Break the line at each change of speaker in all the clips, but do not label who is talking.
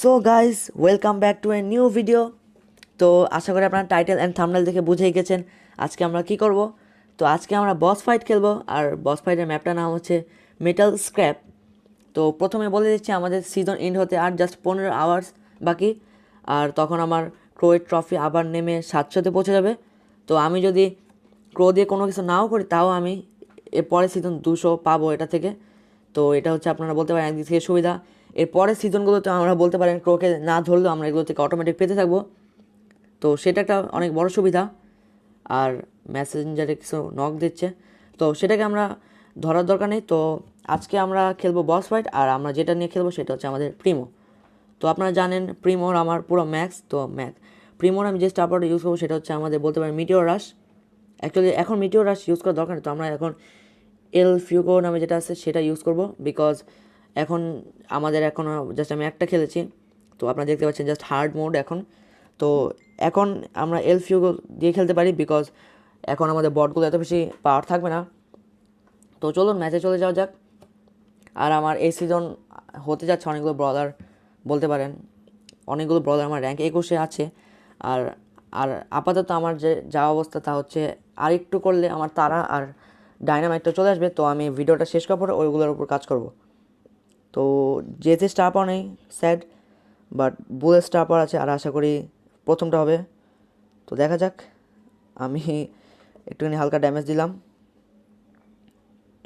So guys, welcome back to a new video. তো আশা করি আপনারা টাইটেল অ্যান্ড থাম্বনেল দেখে বুঝেই গেছেন আজকে আমরা কি করব। তো আজকে আমরা বস ফাইট খেলবো, আর বস ফাইটের ম্যাপটার নাম হচ্ছে মেটাল স্ক্র্যাপ। তো প্রথমে বলে দিচ্ছি, আমাদের সিজন এন্ড হতে আর জাস্ট 15 আওয়ার্স বাকি, আর তখন আমার ক্রোয়ের ট্রফি আবার নেমে 700-তে পৌঁছে যাবে। তো আমি যদি ক্রো দিয়ে কোনো কিছু নাও করি, তাও আমি এরপরে সিজন 200 পাবো এটা থেকে। তো এটা হচ্ছে আপনারা বলতে পারেন একদিক থেকে সুবিধা। এর পরের সিজনগুলোতে আমরা বলতে পারেন ক্রোকে না ধরলেও আমরা এগুলো থেকে অটোমেটিক পেতে থাকবো। তো সেটা একটা অনেক বড় সুবিধা। আর মেসেঞ্জারে কিছু নক দিচ্ছে, তো সেটাকে আমরা ধরার দরকার নেই। তো আজকে আমরা খেলবো বস ফাইট, আর আমরা যেটা নিয়ে খেলবো সেটা হচ্ছে আমাদের প্রিমো। তো আপনারা জানেন প্রিমোর আমার পুরো ম্যাক্স। তো প্রিমোর আমি যে স্টার পাওয়ারটা ইউজ করবো সেটা হচ্ছে আমাদের বলতে পারেন মিটিওর রাশ। অ্যাকচুয়ালি এখন মিটিওর রাশ ইউজ করার দরকার নেই, তো আমরা এখন এল ফিউগো নামে যেটা আছে সেটা ইউজ করব। বিকজ এখন আমাদের এখনও জাস্ট আমি একটা খেলেছি, তো আপনারা দেখতে পাচ্ছেন জাস্ট হার্ড মোড এখন। তো এখন আমরা এল ফিউগো দিয়ে খেলতে পারি, বিকজ এখন আমাদের বটগুলো এত বেশি পাওয়ার থাকবে না। তো চলুন ম্যাচে চলে যাওয়া যাক। আর আমার এই সিজন হতে যাচ্ছে অনেকগুলো ব্রলার, বলতে পারেন অনেকগুলো ব্রলার আমার র্যাঙ্ক 21-এ আছে। আর আর আপাতত আমার যে যা অবস্থা তা হচ্ছে আর একটু করলে আমার তারা আর ডাইনামাইটটা চলে আসবে। তো আমি ভিডিওটা শেষ করার পরে ওইগুলোর উপর কাজ করব। তো যেতে স্টার পাওয়ার নেই, স্যাড, বাট বুলেট স্টার পাওয়ার আছে, আর আশা করি প্রথমটা হবে। তো দেখা যাক। আমি একটুখানি হালকা ড্যামেজ দিলাম,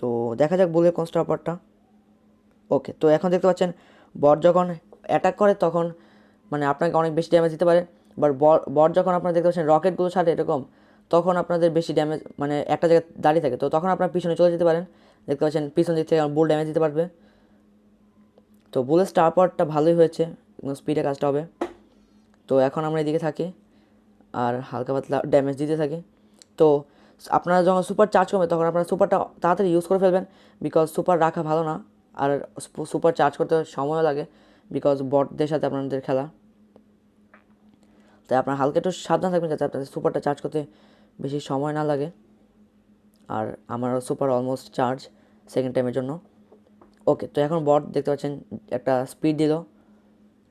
তো দেখা যাক বুলেট কোন স্টার পাওয়ারটা। ওকে, তো এখন দেখতে পাচ্ছেন বট যখন অ্যাটাক করে তখন মানে আপনাকে অনেক বেশি ড্যামেজ দিতে পারে। বাট বট যখন আপনারা দেখতে পাচ্ছেন রকেটগুলো ছাড়ে এরকম, তখন আপনাদের বেশি ড্যামেজ মানে একটা জায়গায় দাঁড়িয়ে থাকে, তো তখন আপনার পিছনে চলে যেতে পারেন। দেখতে পাচ্ছেন পিছন দিক থেকে বুল ড্যামেজ দিতে পারবে। তো বুলের স্টার পাওয়ারটা ভালোই হয়েছে, স্পিডে কাজটা হবে। তো এখন আমরা এদিকে থাকি আর হালকা পাতলা ড্যামেজ দিতে থাকি। তো আপনারা যখন সুপার চার্জ করবেন তখন আপনারা সুপারটা তাড়াতাড়ি ইউজ করে ফেলবেন, বিকজ সুপার রাখা ভালো না। আর সুপার চার্জ করতে সময়ও লাগে, বিকজ বটদের সাথে আপনাদের খেলা। তাই আপনার হালকা একটু সাবধান থাকবেন যাতে আপনাদের সুপারটা চার্জ করতে বেশি সময় না লাগে। আর আমারও সুপার অলমোস্ট চার্জ সেকেন্ড টাইমের জন্য। ওকে, তো এখন বট দেখতে পাচ্ছেন একটা স্পিড দিল।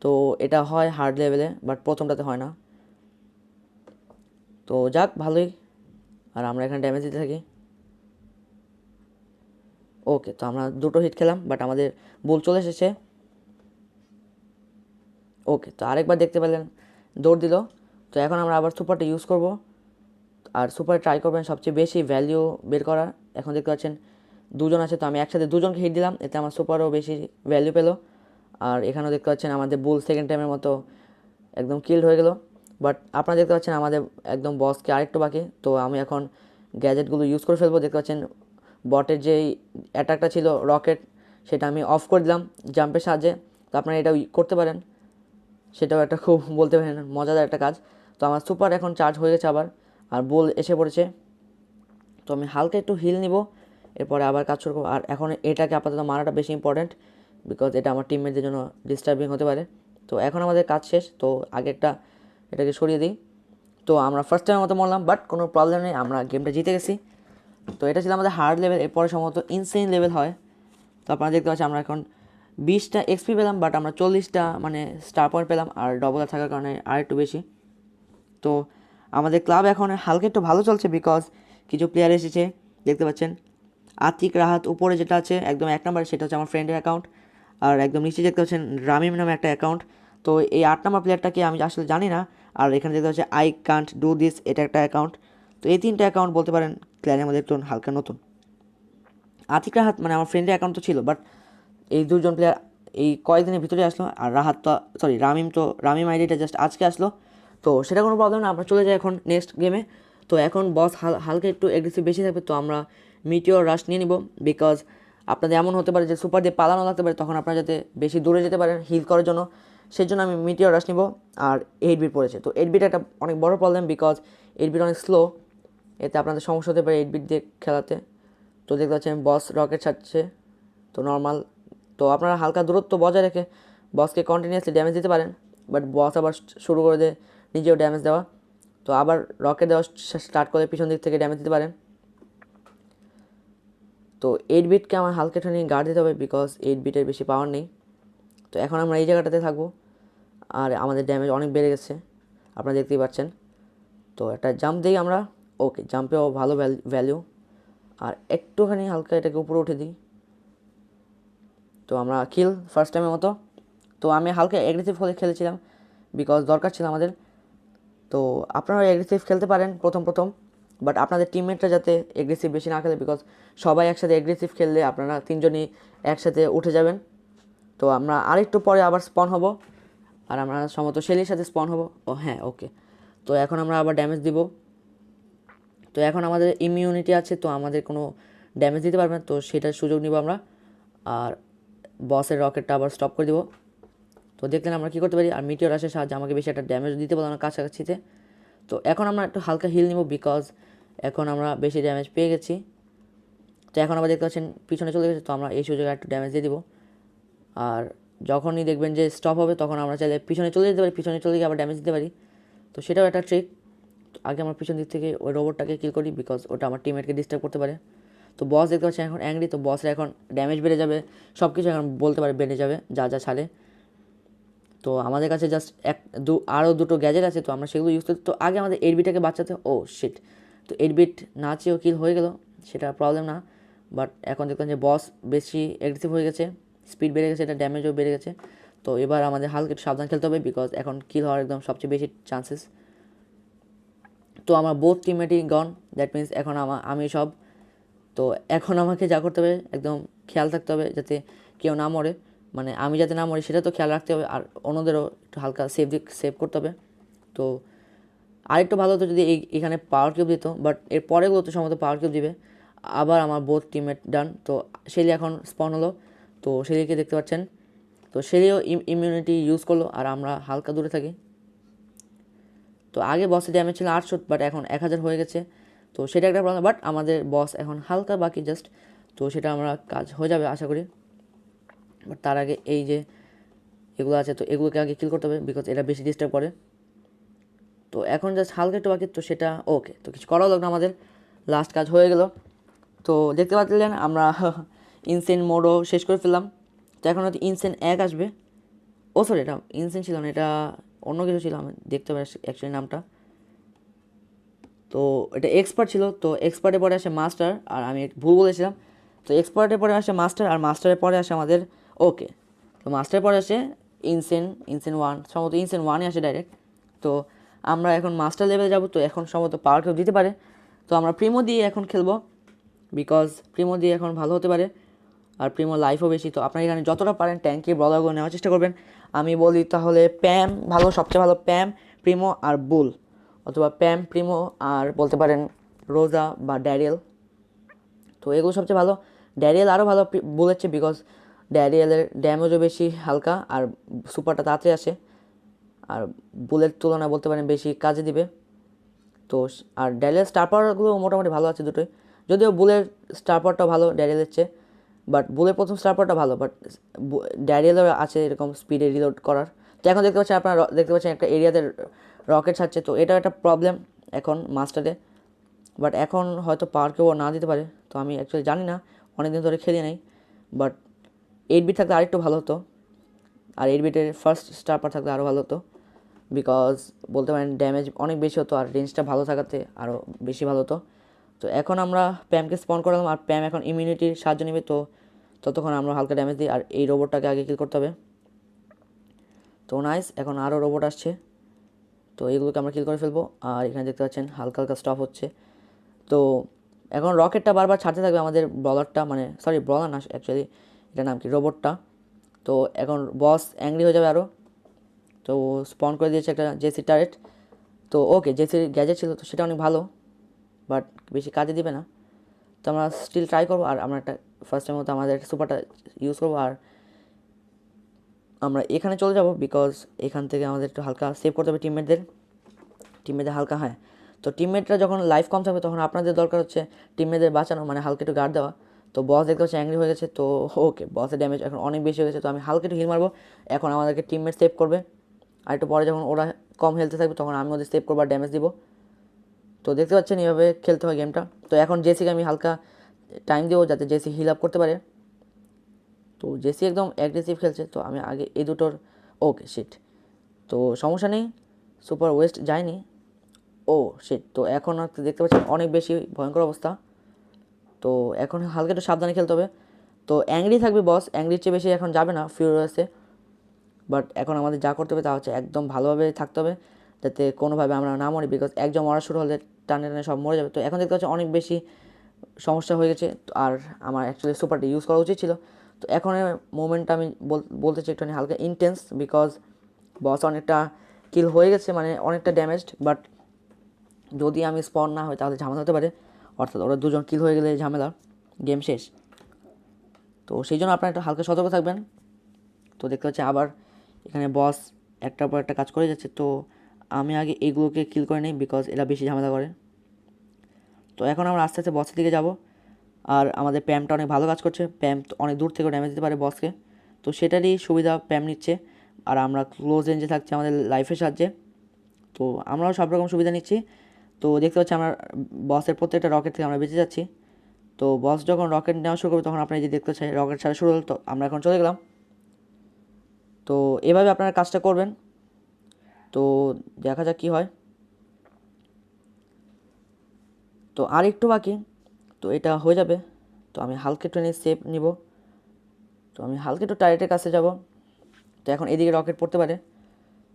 তো এটা হয় হার্ড লেভেলে, বাট প্রথমটাতে হয় না। তো যাক, ভালোই। আর আমরা এখানে ড্যামেজ দিতে থাকি। ওকে, তো আমরা দুটো হিট খেলাম, বাট আমাদের বল চলে এসেছে। ওকে, তো আরেকবার দেখতে পেলেন দৌড় দিল। তো এখন আমরা আবার সুপারটা ইউজ করব, আর সুপার ট্রাই করবেন সবচেয়ে বেশি ভ্যালিউ বের করার। এখন দেখতে পাচ্ছেন দুজন আছে, তো আমি একসাথে দুজনকে হিট দিলাম, এতে আমার সুপারও বেশি ভ্যালু পেলো। আর এখানেও দেখতে পাচ্ছেন আমাদের বুল সেকেন্ড টাইমের মতো একদম কিল্ড হয়ে গেল। বাট আপনারা দেখতে পাচ্ছেন আমাদের একদম বসকে আরেকটু বাকি। তো আমি এখন গ্যাজেটগুলো ইউজ করে ফেলবো। দেখতে পাচ্ছেন বটের যেই অ্যাটাকটা ছিল রকেট, সেটা আমি অফ করে দিলাম জাম্পের সাহায্যে। তো আপনারা এটা করতে পারেন, সেটাও একটা খুব বলতে পারেন মজাদার একটা কাজ। তো আমার সুপার এখন চার্জ হয়ে গেছে আবার, আর বুল এসে পড়েছে। তো আমি হালকা একটু হিল নিব, এরপরে আবার কাজ শুরু করবো। আর এখন এটাকে আপাতত মারাটা বেশি ইম্পর্ট্যান্ট, বিকজ এটা আমার টিমমেটদের জন্য ডিস্টার্বিং হতে পারে। তো এখন আমাদের কাজ শেষ, তো আগে এটাকে সরিয়ে দিই। তো আমরা ফার্স্ট টাইমের মতো মরলাম, বাট কোনো প্রবলেম নেই, আমরা গেমটা জিতে গেছি। তো এটা ছিল আমাদের হার্ড লেভেল। এরপরে সম্ভবত ইনসেইন লেভেল হয়। তো আপনারা দেখতে পাচ্ছেন আমরা এখন 20টা এক্সপি পেলাম, বাট আমরা 40টা মানে স্টার পয়েন্ট পেলাম, আর ডবল থাকার কারণে আর একটু বেশি। তো আমাদের ক্লাব এখন হালকা একটু ভালো চলছে, বিকজ কিছু প্লেয়ার এসেছে। দেখতে পাচ্ছেন আতিক রাহাত উপরে যেটা আছে একদম 1 নম্বরে, সেটা হচ্ছে আমার ফ্রেন্ডের অ্যাকাউন্ট। আর একদম নিচে দেখতে পাচ্ছেন রামিম নামে একটা অ্যাকাউন্ট। তো এই 8 নম্বর প্লেয়ারটাকে আমি আসলে জানি না। আর এখানে দেখতে পাচ্ছি আই কান্ট ডু দিস, এটা একটা অ্যাকাউন্ট। তো এই 3টা অ্যাকাউন্ট বলতে পারেন ক্ল্যানের মধ্যে একটু হালকা নতুন। আতিক রাহাত মানে আমার ফ্রেন্ডের অ্যাকাউন্ট তো ছিল, বাট এই দুজন প্লেয়ার এই কয়েকদিনের ভিতরে আসলো। আর রাহাত তো সরি রামিম আইডিটা জাস্ট আজকে আসলো। তো সেটা কোনো প্রবলেম না, আমরা চলে যাই এখন নেক্সট গেমে। তো এখন বস হালকা একটু এগ্রেসিভ বেশি থাকবে, তো আমরা মিটিওর রাশ নিয়ে নিব। বিকজ আপনাদের এমন হতে পারে যে সুপার দিয়ে পালানো লাগতে পারে, তখন আপনারা যাতে বেশি দূরে যেতে পারেন হিল করার জন্য, সেই জন্য আমি মিটিওর রাশ নিব। আর 8 বিট পড়েছে, তো 8 বিট একটা অনেক বড় প্রবলেম, বিকজ 8 বিট অনেক স্লো, এতে আপনাদের সমস্যা হতে পারে 8 বিট দিয়ে খেলাতে। তো দেখতে পাচ্ছেন বস রকেট ছাড়ছে, তো নর্মাল। তো আপনারা হালকা দূরত্ব বজায় রেখে বসকে কন্টিনিউয়াসলি ড্যামেজ দিতে পারেন, বাট বস আবার শুরু করে দেয় নিজেও ড্যামেজ দেওয়া। তো আবার রকেট দেওয়া স্টার্ট করে পিছন দিক থেকে ড্যামেজ দিতে পারেন। তো 8 বিটকে আমার হালকা একটু গার্ড দিতে হবে, বিকজ 8 বিটের বেশি পাওয়ার নেই। তো এখন আমরা এই জায়গাটাতে থাকবো। আর আমাদের ড্যামেজ অনেক বেড়ে গেছে, আপনারা দেখতেই পাচ্ছেন। তো একটা জাম্প দিই আমরা, ওকে জাম্পেও ভালো ভ্যালু। আর একটুখানি হালকা এটাকে উপরে উঠে দিই, তো আমরা কিল ফার্স্ট টাইমের মতো। তো আমি হালকা অ্যাগ্রেসিভ হলে খেলেছিলাম বিকজ দরকার ছিল আমাদের। তো আপনারা অ্যাগ্রেসিভ খেলতে পারেন প্রথম, বাট আপনাদের টিমমেটরা যাতে অ্যাগ্রেসিভ বেশি না খেলে, বিকজ সবাই একসাথে অ্যাগ্রেসিভ খেললে আপনারা তিনজনই একসাথে উঠে যাবেন। তো আমরা আরেকটু পরে আবার স্পন হব, আর আমরা সম্ভবত শেলির সাথে স্পন হব। ও হ্যাঁ, ওকে। তো এখন আমরা আবার ড্যামেজ দিব। তো এখন আমাদের ইমিউনিটি আছে, তো আমাদের কোনো ড্যামেজ দিতে পারবে না, তো সেটার সুযোগ নিব আমরা। আর বসের রকেটটা আবার স্টপ করে দিব। তো দেখলেন আমরা কী করতে পারি। আর মিটিওর আসার সাহায্যে আমাকে বেশি একটা ড্যামেজ দিতে পারলাম না কাছাকাছিতে। তো এখন আমরা একটু হালকা হিল নিব, বিকজ এখন আমরা বেশি ড্যামেজ পেয়ে গেছি। তো এখন আবার দেখতে পাচ্ছেন পিছনে চলে গেছে, তো আমরা এই সুযোগে একটু ড্যামেজ দিয়ে দিব। আর যখনই দেখবেন যে স্টপ হবে, তখন আমরা চাইলে পিছনে চলে যেতে পারি, পিছনে চলে গিয়ে আবার ড্যামেজ দিতে পারি। তো সেটাও একটা ট্রিক। আগে আমরা পিছন দিক থেকে ওই রোবটটাকে কিল করি, বিকজ ওটা আমার টিমমেটকে ডিস্টার্ব করতে পারে। তো বস দেখতে পাচ্ছেন এখন অ্যাংরি, তো বসের এখন ড্যামেজ বেড়ে যাবে, সব কিছু এখন বলতে পারে বেড়ে যাবে যা যা ছাড়ে। তো আমাদের কাছে জাস্ট আরও দুটো গ্যাজেট আছে, তো আমরা সেগুলো ইউজ করি। তো আগে আমাদের 8 বিটটাকে বাঁচাতে, ও শিট, তো 8 বিট না চেয়েও কিল হয়ে গেল, সেটা প্রবলেম না। বাট এখন দেখলাম যে বস বেশি অ্যাগ্রেসিভ হয়ে গেছে, স্পিড বেড়ে গেছে, এটা ড্যামেজও বেড়ে গেছে। তো এবার আমাদের হালকা একটু সাবধান খেলতে হবে, বিকজ এখন কিল হওয়ার একদম সবচেয়ে বেশি চান্সেস। তো আমার বোথ টিমমেটই গন, দ্যাট মিনস এখন আমি সব। তো এখন আমাকে যা করতে হবে, একদম খেয়াল থাকতে হবে যাতে কেউ না মরে, মানে আমি যাতে না মরি সেটা তো খেয়াল রাখতে হবে, আর অন্যদেরও একটু হালকা সেভ করতে হবে। তো আরেকটু ভালো হতো যদি এখানে পাওয়ার কিউব দিত, বাট এর পরেগুলো তো সম্ভবত পাওয়ার কিউব দিবে। আবার আমার বোথ টিমমেট ডান। তো শেলি এখন স্পন হলো, তো শেলিকে দেখতে পাচ্ছেন। তো শেলিও ইমিউনিটি ইউজ করলো, আর আমরা হালকা দূরে থাকি। তো আগে বসের ড্যামেজ ছিল 800, বাট এখন 1000 হয়ে গেছে। তো সেটা একটা প্রবলেম, বাট আমাদের বস এখন হালকা বাকি জাস্ট, তো সেটা আমরা কাজ হয়ে যাবে আশা করি। বাট তার আগে এই যে এগুলো আছে, তো এগুলোকে আগে কিল করতে হবে, বিকজ এটা বেশি ডিস্টার্ব করে। তো এখন জাস্ট হালকা একটু বাকি, তো সেটা ওকে, তো কিছু করাও লাগলো আমাদের, লাস্ট কাজ হয়ে গেল। তো দেখতে পাচ্ছিলেন আমরা ইনসেন মোডও শেষ করে ফেললাম। তো এখন হয়তো ইনসেন 1 আসবে। ও সরি, এটা ইনসেন ছিল না, এটা অন্য কিছু ছিল, আমি দেখতে পাই অ্যাকচুয়ালি নামটা। তো এটা এক্সপার্ট ছিল, তো এক্সপার্টের পরে আসে মাস্টার, আর আমি ভুল বলেছিলাম। তো এক্সপার্টের পরে আসে মাস্টার, আর মাস্টারের পরে আসে আমাদের ওকে। তো মাস্টারের পরে আসে ইনসেন 1, সম্ভবত ইনসেন 1-এ আসে ডাইরেক্ট। তো আমরা এখন মাস্টার লেভেলে যাব, তো এখন সম্ভবত পাওয়ার কেউ দিতে পারে। তো আমরা প্রিমো দিয়ে এখন খেলবো, বিকজ প্রিমো দিয়ে এখন ভালো হতে পারে, আর প্রিমো লাইফও বেশি। তো আপনারা এখানে যতটা পারেন ট্যাঙ্কি ব্রলারগুলো নেওয়ার চেষ্টা করবেন। আমি বলি তাহলে প্যাম ভালো, সবচেয়ে ভালো প্যাম, প্রিমো আর বুল, অথবা প্যাম, প্রিমো, আর বলতে পারেন রোজা বা ড্যারিয়েল। তো এগুলো সবচেয়ে ভালো। ড্যারিয়েল আরও ভালো বুলের চেয়ে, বিকজ ড্যারিয়েলের ড্যামেজও বেশি হালকা, আর সুপারটা তাড়াতাড়ি আসে, আর বুলের তুলনায় বলতে পারেন বেশি কাজে দিবে। তো আর ড্যারিয়েল স্টার পাওয়ারগুলো মোটামুটি ভালো আছে দুটোই, যদিও বুলের স্টার পাওয়ারটা ভালো ড্যারিয়েলের চেয়ে, বাট বুলের প্রথম স্টার পাওয়ারটা ভালো, বাট ড্যারিয়েলের আছে এরকম স্পিডে রিলোড করার। তো এখন দেখতে পাচ্ছেন, আপনারা দেখতে পাচ্ছেন একটা এরিয়াতে রকেট ছাড়ছে, তো এটা একটা প্রবলেম এখন মাস্টারে। বাট এখন হয়তো পাওয়ার কেউ না দিতে পারে, তো আমি অ্যাকচুয়ালি জানি না, অনেকদিন ধরে খেলি নাই। বাট 8 বিট থাকলে আরেকটু ভালো হতো, আর 8 বিটের ফার্স্ট স্টার পাওয়ার থাকলে আরও ভালো হতো, বিকজ বলতে পারেন ড্যামেজ অনেক বেশি হতো, আর রেঞ্জটা ভালো থাকাতে আরও বেশি ভালো হতো। তো এখন আমরা প্যামকে স্পন করালাম, আর প্যাম এখন ইমিউনিটির সাহায্য নেবে, তো ততক্ষণ আমরা হালকা ড্যামেজ দিই, আর এই রোবটটাকে আগে কিল করতে হবে। তো নাইস, এখন আরও রোবট আসছে, তো এগুলোকে আমরা কিল করে ফেলবো। আর এখানে দেখতে পাচ্ছেন হালকা হালকা স্টপ হচ্ছে। তো এখন রকেটটা বারবার ছাড়তে থাকবে আমাদের ব্রলারটা, মানে সরি ব্রলার না অ্যাকচুয়ালি, এটার নাম কি, রোবটটা। তো এখন বস অ্যাংরি হয়ে যাবে আরও। তো স্পন করে দিয়েছে একটা জেসি টারেট। তো ওকে, জেসির গ্যাজেট ছিল, তো সেটা অনেক ভালো, বাট বেশি কাজে দিবে না। তো আমরা স্টিল ট্রাই করবো, আর আমরা একটা ফার্স্ট টাইম মতো আমাদের সুপারটা ইউজ করবো, আর আমরা এখানে চলে যাব, বিকজ এখান থেকে আমাদের একটু হালকা সেভ করতে হবে টিমমেটদের হালকা। হ্যাঁ, তো টিমমেটরা যখন লাইফ কম থাকবে, তখন আপনাদের দরকার হচ্ছে টিমমেটদের বাঁচানো, মানে হালকা একটু গার্ড দেওয়া। তো বস দেখতে হচ্ছে অ্যাংরি হয়ে গেছে, তো ওকে, বসের ড্যামেজ এখন অনেক বেশি হয়ে গেছে, তো আমি হালকা একটু হিল মারবো। এখন আমাদেরকে টিমমেট সেভ করবে, আর একটু পরে যখন ওরা কম হেলতে থাকবে, তখন আমি ওদের সেভ করবো আর ড্যামেজ দিব। তো দেখতে পাচ্ছেন এইভাবে খেলতে হয় গেমটা। তো এখন জেসিকে আমি হালকা টাইম দেবো, যাতে জেসি হিল আপ করতে পারে। তো জেসি একদম অ্যাগ্রেসিভ খেলছে, তো আমি আগে এই দুটোর ওকে শিট। তো তো সমস্যা নেই, সুপার ওয়েস্ট যায়নি। ও শিট, তো এখন দেখতে পাচ্ছেন অনেক বেশি ভয়ঙ্কর অবস্থা। তো এখন হালকা একটু সাবধানে খেলতে হবে। তো অ্যাংরি থাকবে বস, অ্যাংরির চেয়ে বেশি এখন যাবে না ফিউরিয়াসে। বাট এখন আমাদের যা করতে হবে তা হচ্ছে একদম ভালোভাবে থাকতে হবে, যাতে কোনোভাবে আমরা না মরি, বিকজ একজন মরা শুরু হলে টানে টানে সব মরে যাবে। তো এখন দেখতে পাচ্ছি অনেক বেশি সমস্যা হয়ে গেছে, আর আমার অ্যাকচুয়ালি সুপারটা ইউজ করা উচিত ছিল। তো এখন মোমেন্টটা আমি বলতে চাই একটু হালকা ইন্টেন্স, বিকজ বস অনেকটা কিল হয়ে গেছে, মানে অনেকটা ড্যামেজড। বাট যদি আমি স্পন না হয় তাহলে ঝামেলা হতে পারে, অর্থাৎ ওরা দুজন কিল হয়ে গেলে ঝামেলা, গেম শেষ। তো সেই জন্য আপনারা একটু হালকা সতর্ক থাকবেন। তো দেখতে পাচ্ছি আবার এখানে বস একটার পর একটা কাজ করে যাচ্ছে। তো আমি আগে এইগুলোকে কিল করে নিই, বিকজ এরা বেশি ঝামেলা করে। তো এখন আমরা আস্তে আস্তে বসের দিকে যাব। আর আমাদের প্যামটা অনেক ভালো কাজ করছে, প্যাম অনেক দূর থেকে ড্যামেজ দিতে পারে বসকে, তো সেটারই সুবিধা প্যাম নিচ্ছে। আর আমরা ক্লোজ রেঞ্জে থাকছি আমাদের লাইফের সাহায্যে, তো আমরাও সব রকম সুবিধা নিচ্ছি। তো দেখতে পাচ্ছি আমরা বসের প্রত্যেকটা রকেট থেকে আমরা বেঁচে যাচ্ছি। তো বস যখন রকেট নেওয়া শুরু করবে তখন আপনারা যে দেখতে চাই রকেট ছাড়া শুরু হলো, তো আমরা এখন চলে গেলাম। তো এভাবে আপনারা কাজটা করবেন। তো দেখা যাক কী হয়। তো আর একটু বাকি, তো এটা হয়ে যাবে। তো আমি হালকা একটু সেভ নিব। তো আমি হালকা একটু টার্গেটের কাছে যাব। তো এখন এদিকে রকেট পড়তে পারে,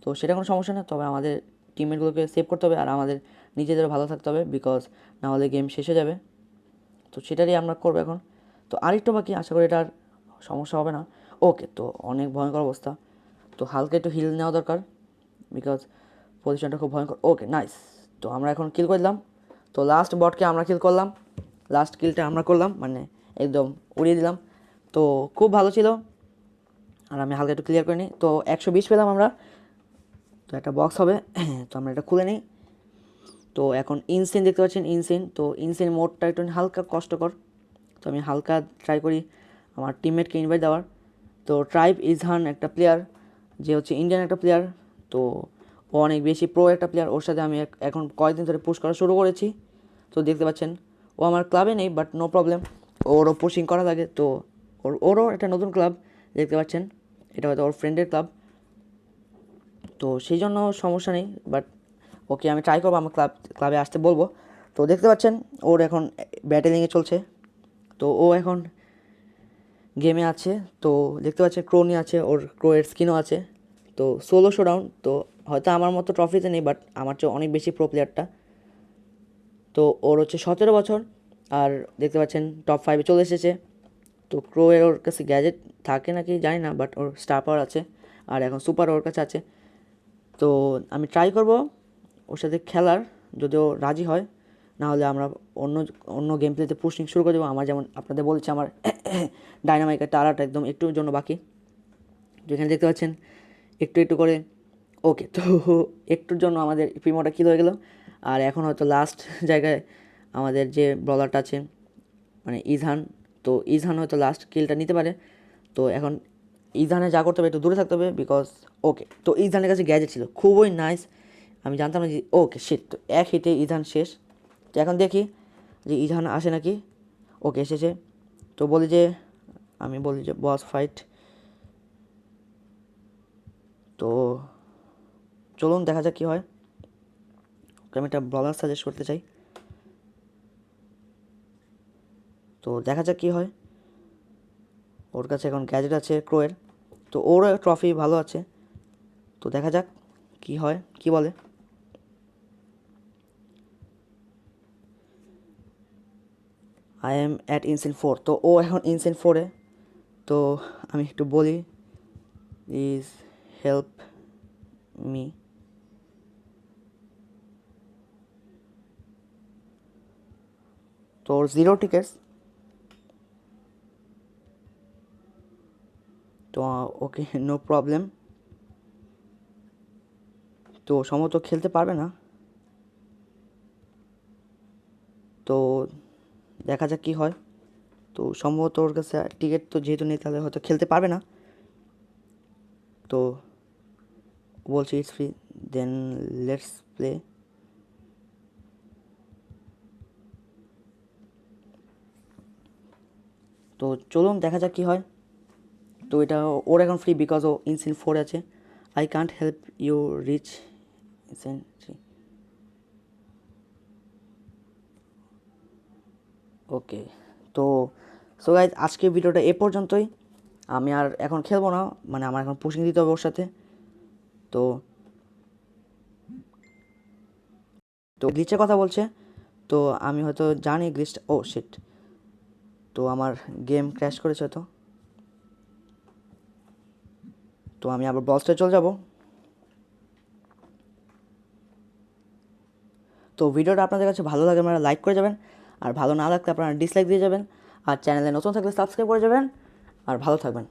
তো সেটা কোনো সমস্যা না, তবে আমাদের টিমমেটগুলোকে সেভ করতে হবে আর আমাদের নিজেদেরও ভালো থাকতে হবে, বিকজ না হলে গেম শেষ হয়ে যাবে। তো সেটারই আমরা করবো এখন। তো আরেকটু বাকি, আশা করি এটার সমস্যা হবে না। ওকে, তো অনেক ভয়ঙ্কর অবস্থা, তো হালকা একটু হিল নেওয়া দরকার, বিকজ পজিশনটা খুব ভয়ঙ্কর। ওকে নাইস, তো আমরা এখন কিল করলাম। তো লাস্ট বটকে আমরা কিল করলাম, লাস্ট কিলটা আমরা করলাম, মানে একদম উড়িয়ে দিলাম। তো খুব ভালো ছিল। আর আমি হালকা একটু ক্লিয়ার করে নিই। তো 120 পেলাম আমরা, তো একটা বক্স হবে। তো আমরা এটা খুলে নিই। তো এখন ইনসিন দেখতে পাচ্ছেন, ইনসিন। তো ইনসিন মোডটা একটু হালকা কষ্টকর, তো আমি হালকা ট্রাই করি আমার টিমমেটকে ইনভাইট দেওয়ার। তো ট্রাইব ইজহান একটা প্লেয়ার, যে হচ্ছে ইন্ডিয়ান একটা প্লেয়ার। তো ও অনেক বেশি প্রো একটা প্লেয়ার, ওর সাথে আমি এখন কয়েকদিন ধরে পুশ করা শুরু করেছি। তো দেখতে পাচ্ছেন ও আমার ক্লাবে নেই, বাট নো প্রবলেম, ওরও পুশিং করা লাগে। তো ওরও একটা নতুন ক্লাব দেখতে পাচ্ছেন, এটা হয়তো ওর ফ্রেন্ডের ক্লাব, তো সেই জন্য সমস্যা নেই। বাট ওকে আমি ট্রাই করবো আমার ক্লাবে আসতে বলবো। তো দেখতে পাচ্ছেন ওর এখন ব্যাটেলিংয়ে চলছে, তো ও এখন গেমে আছে। তো দেখতে পাচ্ছেন ক্রোনি আছে, ওর ক্রোয়ের স্কিনও আছে। তো সোলো শোডাউন, তো হয়তো আমার মতো ট্রফিতে নেই, বাট আমার চেয়ে অনেক বেশি প্রো প্লেয়ারটা। তো ওর হচ্ছে 17 বছর, আর দেখতে পাচ্ছেন টপ 5-এ চলে এসেছে। তো ক্রোয়ের ওর কাছে গ্যাজেট থাকে নাকি জানি না, বাট ওর স্টার পাওয়ার আছে, আর এখন সুপার ওর কাছে আছে। তো আমি ট্রাই করব ওর সাথে খেলার, যদি ও রাজি হয়, না হলে আমরা অন্য অন্য গেম প্লেতে পুশিং শুরু করে দেবো। আমার যেমন আপনাদের বলছি, আমার ডাইনামাইকের তারাটা একদম একটুর জন্য বাকি, যেখানে দেখতে পাচ্ছেন একটু একটু করে। ওকে, তো একটুর জন্য আমাদের প্রিমোটা কিল হয়ে গেল। আর এখন হয়তো লাস্ট জায়গায় আমাদের যে ব্রলারটা আছে, মানে ইজহান, তো ইজহান হয়তো লাস্ট কিলটা নিতে পারে। তো এখন ইজহানে যা করতে হবে একটু দূরে থাকতে হবে, বিকজ ওকে, তো ইজহানের কাছে গ্যাজেট ছিল খুবই নাইস, আমি জানতাম না যে ওকে শিট। তো এক হিটে ইজহান শেষ। তো এখন দেখি যে ইজহান আসে নাকি। ওকে এসেছে। তো আমি বলি যে বস ফাইট। তো চলুন দেখা যাক কী হয়। ওকে আমি একটা ব্রলার সাজেস্ট করতে চাই, তো দেখা যাক কী হয়। ওর কাছে এখন গ্যাজেট আছে ক্রোয়ের, তো ওরও ট্রফি ভালো আছে। তো দেখা যাক কী হয়, কী বলে। আই এম অ্যাট ইনসেন 4, তো ও এখন ইনসেন 4-এ। তো আমি একটু বলি, ইজ হেল্প মি। তো ওর 0 টিকেটস। তো ওকে নো প্রবলেম। তো সম্ভবত খেলতে পারবে না, তো দেখা যাক কী হয়। তো সম্ভবত ওর কাছে টিকিট তো যেহেতু নেই, তাহলে হয়তো খেলতে পারবে না। তো বলছি it's free, then let's play. তো চলুন দেখা যাক কী হয়। তো এটা ওর এখন ফ্রি, বিকজ ও ইনসিন 4 আছে, I can't help you reach sentry. ওকে, তো সো গাইজ আজকের ভিডিওটা এ পর্যন্তই। আমি আর এখন খেলবো না, মানে আমার এখন পুশিং দিতে হবে ওর সাথে। তো তো গ্লিচের কথা বলছে, তো আমি হয়তো জানি গ্লিচটা, ও শিট, তো আমার গেম ক্র্যাশ করেছে হয়তো। তো আমি আবার বলসটা চলে যাব। তো ভিডিওটা আপনাদের কাছে ভালো লাগে আপনারা লাইক করে যাবেন, আর ভালো না লাগলে আপনারা ডিসলাইক দিয়ে যাবেন, আর চ্যানেলে নতুন থাকলে সাবস্ক্রাইব করে যাবেন, আর ভালো থাকবেন।